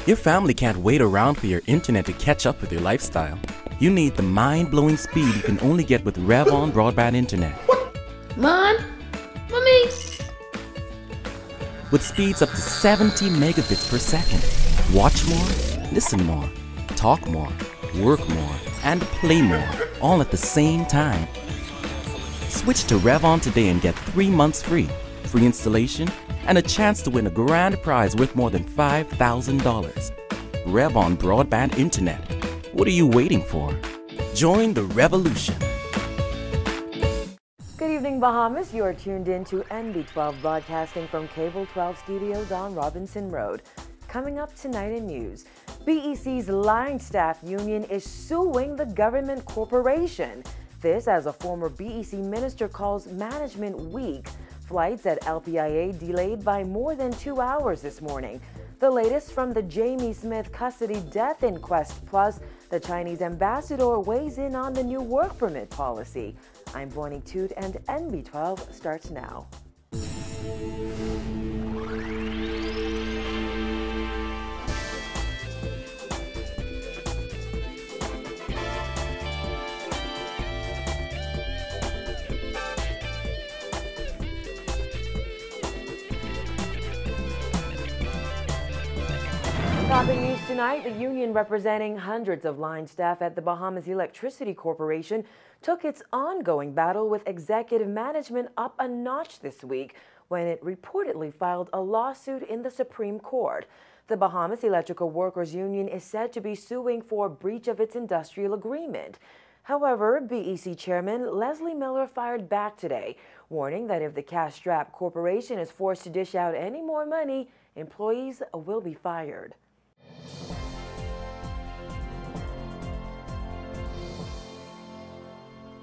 Your family can't wait around for your internet to catch up with your lifestyle. You need the mind-blowing speed you can only get with Revon broadband internet. Mom? Mommy? With speeds up to 70 megabits per second. Watch more, listen more, talk more, work more, and play more, all at the same time. Switch to Revon today and get 3 months free installation, and a chance to win a grand prize worth more than $5,000. Revon broadband internet. What are you waiting for? Join the revolution. Good evening, Bahamas. You are tuned in to NB12 broadcasting from Cable 12 Studios on Robinson Road. Coming up tonight in news, BEC's line staff union is suing the government corporation. This as a former BEC minister calls management weak. Flights at LPIA delayed by more than 2 hours this morning. The latest from the Jamie Smith custody death inquest, plus the Chinese ambassador weighs in on the new work permit policy. I'm Bonnie Toot, and NB12 starts now. Topping news tonight, the union representing hundreds of line staff at the Bahamas Electricity Corporation took its ongoing battle with executive management up a notch this week when it reportedly filed a lawsuit in the Supreme Court. The Bahamas Electrical Workers Union is said to be suing for breach of its industrial agreement. However, BEC Chairman Leslie Miller fired back today, warning that if the cash-strapped corporation is forced to dish out any more money, employees will be fired.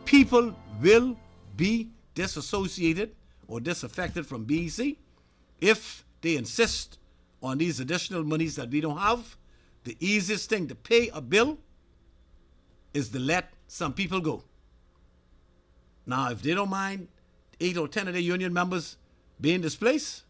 People will be disassociated or disaffected from BEC if they insist on these additional monies that we don't have. The easiest thing to pay a bill is to let some people go. Now, if they don't mind 8 or 10 of their union members being displaced,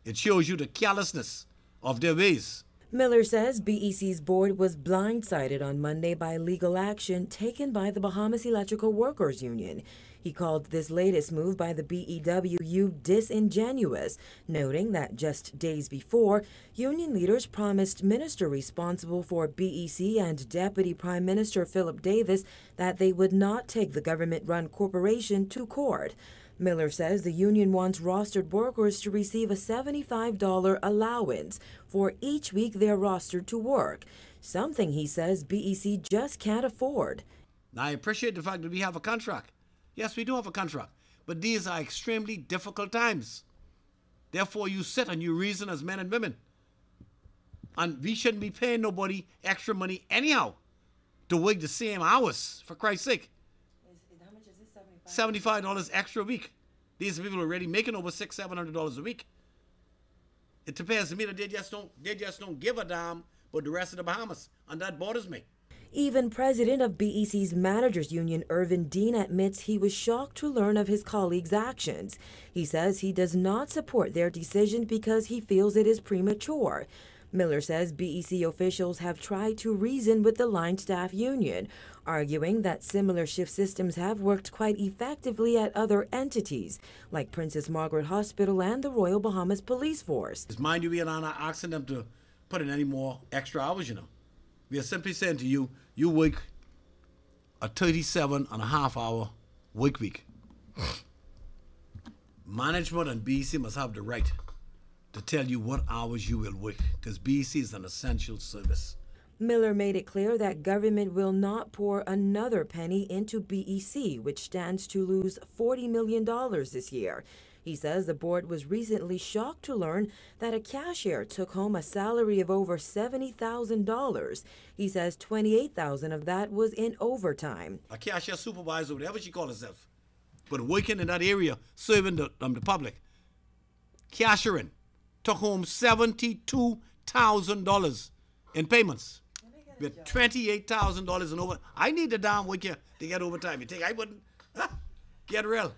it shows you the carelessness of their ways. Miller says BEC's board was blindsided on Monday by legal action taken by the Bahamas Electrical Workers Union. He called this latest move by the BEWU disingenuous, noting that just days before, union leaders promised minister responsible for BEC and Deputy Prime Minister Philip Davis that they would not take the government-run corporation to court. Miller says the union wants rostered workers to receive a $75 allowance for each week they're rostered to work, something he says BEC just can't afford. Now, I appreciate the fact that we have a contract. Yes, we do have a contract, but these are extremely difficult times. Therefore, you sit and you reason as men and women. And we shouldn't be paying nobody extra money anyhow to work the same hours, for Christ's sake. How much is this, $75 extra a week. These people are already making over $600-700 a week. It appears to me that they just don't give a damn about the rest of the Bahamas, and that bothers me. Even president of BEC's managers union, Irvin Dean, admits he was shocked to learn of his colleagues' actions. He says he does not support their decision because he feels it is premature. Miller says BEC officials have tried to reason with the line staff union, arguing that similar shift systems have worked quite effectively at other entities, like Princess Margaret Hospital and the Royal Bahamas Police Force. Mind you, we are not asking them to put in any more extra hours, you know. We are simply saying to you, you work a 37.5-hour work week. Management and BEC must have the right to tell you what hours you will work, because BEC is an essential service. Miller made it clear that government will not pour another penny into BEC, which stands to lose $40 million this year. He says the board was recently shocked to learn that a cashier took home a salary of over $70,000. He says $28,000 of that was in overtime. A cashier supervisor, whatever she called herself, but working in that area, serving the public. Cashiering took home $72,000 in payments. With $28,000 in over. I need the damn work here to get overtime. You think I wouldn't? Get real.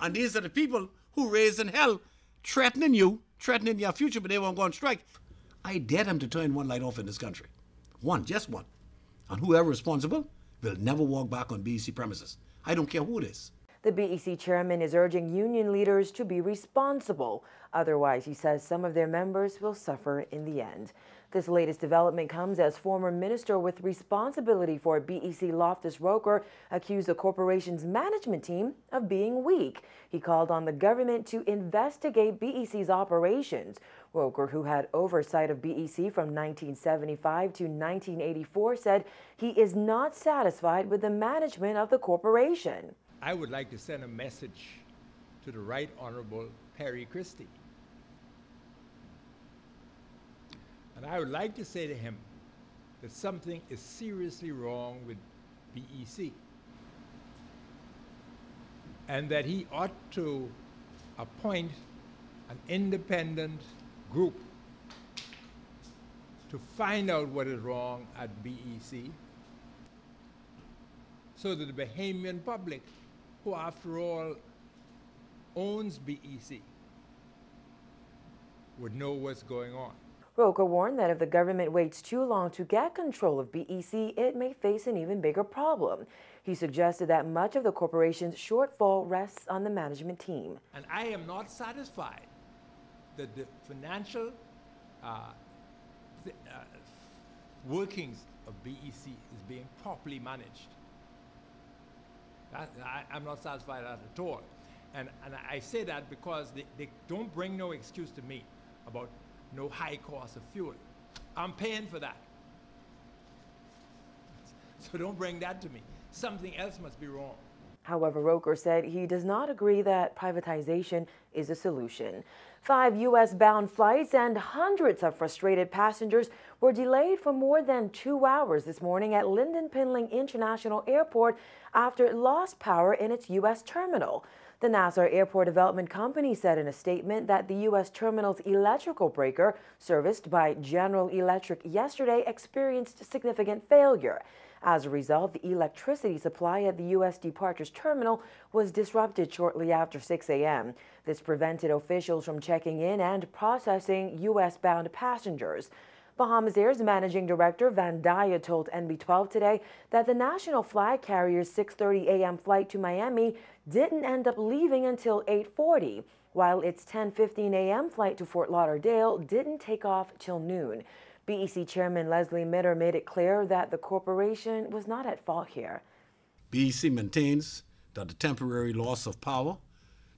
And these are the people who raised in hell, threatening your future, but they won't go on strike. I dare them to turn one light off in this country. One, just one. And whoever responsible will never walk back on BEC premises. I don't care who it is. The BEC chairman is urging union leaders to be responsible. Otherwise, he says some of their members will suffer in the end. This latest development comes as former minister with responsibility for BEC Loftus Roker accused the corporation's management team of being weak. He called on the government to investigate BEC's operations. Roker, who had oversight of BEC from 1975 to 1984, said he is not satisfied with the management of the corporation. I would like to send a message to the Right Honorable Perry Christie. And I would like to say to him that something is seriously wrong with BEC and that he ought to appoint an independent group to find out what is wrong at BEC so that the Bahamian public, who after all owns BEC, would know what's going on. Roker warned that if the government waits too long to get control of BEC, it may face an even bigger problem. He suggested that much of the corporation's shortfall rests on the management team. And I am not satisfied that the financial workings of BEC is being properly managed. I'm not satisfied with that at all. And I say that because they don't bring no excuse to me about no high cost of fuel. I'm paying for that. So don't bring that to me. Something else must be wrong. However, Roker said he does not agree that privatization is a solution. 5 U.S.-bound flights and hundreds of frustrated passengers were delayed for more than 2 hours this morning at Lynden Pinling International Airport after it lost power in its U.S. terminal. The Nassau Airport Development Company said in a statement that the U.S. terminal's electrical breaker, serviced by General Electric yesterday, experienced significant failure. As a result, the electricity supply at the U.S. departures terminal was disrupted shortly after 6 a.m. This prevented officials from checking in and processing U.S.-bound passengers. Bahamas Air's managing director Van Daya told NB12 today that the national flag carrier's 6:30 a.m. flight to Miami didn't end up leaving until 8:40, while its 10:15 a.m. flight to Fort Lauderdale didn't take off till noon. BEC Chairman Leslie Mitter made it clear that the corporation was not at fault here. BEC maintains that the temporary loss of power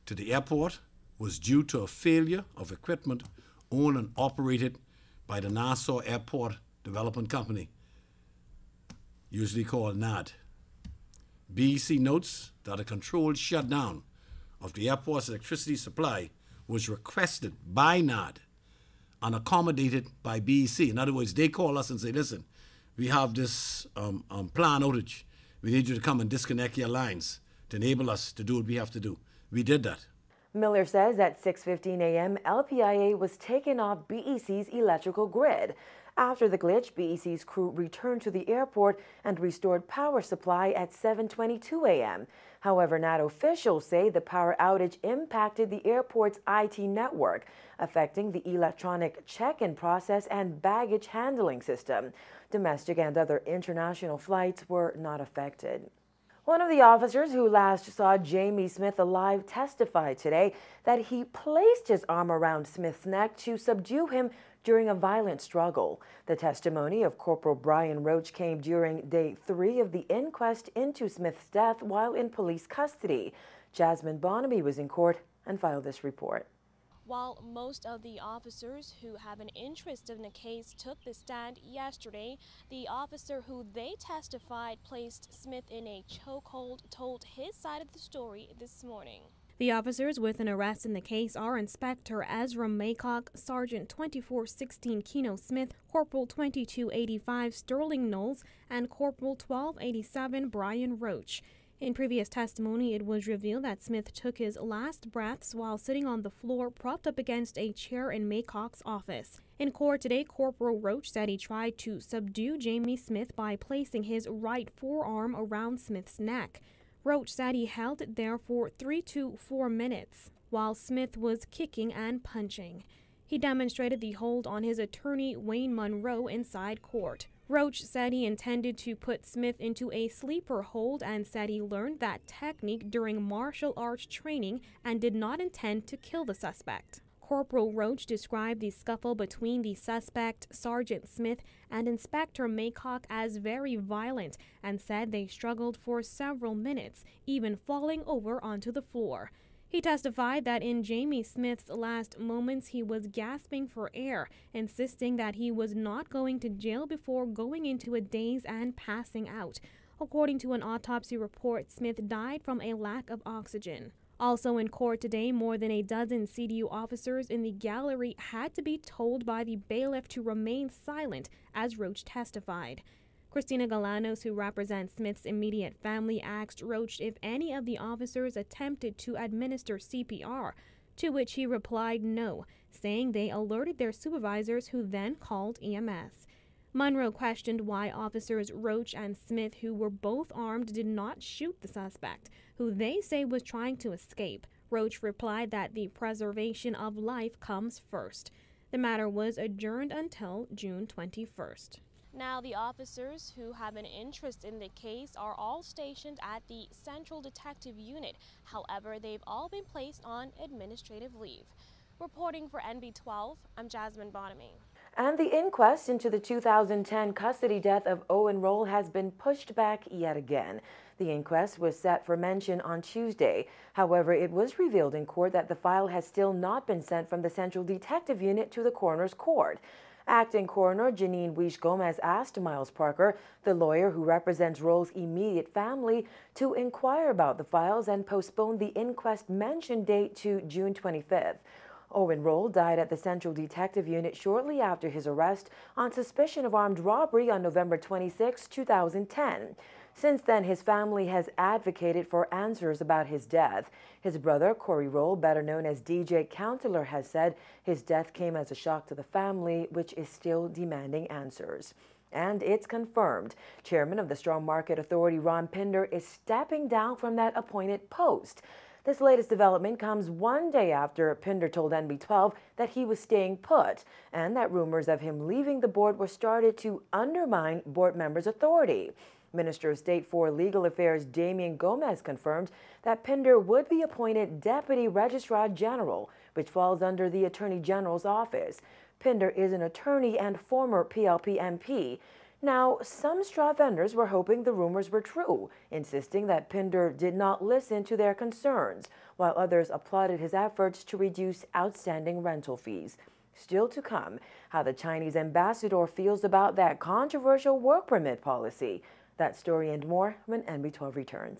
to the airport was due to a failure of equipment owned and operated by the Nassau Airport Development Company, usually called NAD. BEC notes that a controlled shutdown of the airport's electricity supply was requested by NAD and accommodated by BEC. In other words, they call us and say, listen, we have this planned outage. We need you to come and disconnect your lines to enable us to do what we have to do. We did that. Miller says at 6:15 a.m., LPIA was taken off BEC's electrical grid. After the glitch, BEC's crew returned to the airport and restored power supply at 7:22 a.m. However, NAD officials say the power outage impacted the airport's IT network, affecting the electronic check-in process and baggage handling system. Domestic and other international flights were not affected. One of the officers who last saw Jamie Smith alive testified today that he placed his arm around Smith's neck to subdue him during a violent struggle. The testimony of Corporal Brian Roach came during day 3 of the inquest into Smith's death while in police custody. Jasmine Bonamy was in court and filed this report. While most of the officers who have an interest in the case took the stand yesterday, the officer who they testified placed Smith in a chokehold told his side of the story this morning. The officers with an arrest in the case are Inspector Ezra Maycock, Sergeant 2416 Keno Smith, Corporal 2285 Sterling Knowles, and Corporal 1287 Brian Roach. In previous testimony, it was revealed that Smith took his last breaths while sitting on the floor propped up against a chair in Maycock's office. In court today, Corporal Roach said he tried to subdue Jamie Smith by placing his right forearm around Smith's neck. Roach said he held it there for 3 to 4 minutes while Smith was kicking and punching. He demonstrated the hold on his attorney, Wayne Monroe, inside court. Roach said he intended to put Smith into a sleeper hold and said he learned that technique during martial arts training and did not intend to kill the suspect. Corporal Roach described the scuffle between the suspect, Sergeant Smith, and Inspector Maycock as very violent and said they struggled for several minutes, even falling over onto the floor. He testified that in Jamie Smith's last moments he was gasping for air, insisting that he was not going to jail before going into a daze and passing out. According to an autopsy report, Smith died from a lack of oxygen. Also in court today, more than a dozen CDU officers in the gallery had to be told by the bailiff to remain silent as Roach testified. Christina Galanos, who represents Smith's immediate family, asked Roach if any of the officers attempted to administer CPR, to which he replied no, saying they alerted their supervisors who then called EMS. Monroe questioned why officers Roach and Smith, who were both armed, did not shoot the suspect, who they say was trying to escape. Roach replied that the preservation of life comes first. The matter was adjourned until June 21st. Now, the officers who have an interest in the case are all stationed at the Central Detective Unit. However, they've all been placed on administrative leave. Reporting for NB12, I'm Jasmine Bonamy. And the inquest into the 2010 custody death of Owen Roll has been pushed back yet again. The inquest was set for mention on Tuesday. However, it was revealed in court that the file has still not been sent from the Central Detective Unit to the coroner's court. Acting Coroner Janine Weish Gomez asked Miles Parker, the lawyer who represents Roll's immediate family, to inquire about the files and postpone the inquest mention date to June 25th. Owen Roll died at the Central Detective Unit shortly after his arrest on suspicion of armed robbery on November 26, 2010. Since then, his family has advocated for answers about his death. His brother, Corey Roll, better known as DJ Counselor, has said his death came as a shock to the family, which is still demanding answers. And it's confirmed. Chairman of the Strong Market Authority, Ron Pinder, is stepping down from that appointed post. This latest development comes one day after Pinder told NB12 that he was staying put and that rumors of him leaving the board were started to undermine board members' authority. Minister of State for Legal Affairs Damian Gomez confirmed that Pinder would be appointed Deputy Registrar General, which falls under the Attorney General's office. Pinder is an attorney and former PLP MP. Now, some straw vendors were hoping the rumors were true, insisting that Pinder did not listen to their concerns, while others applauded his efforts to reduce outstanding rental fees. Still to come, how the Chinese ambassador feels about that controversial work permit policy. That story and more when NB12 returns.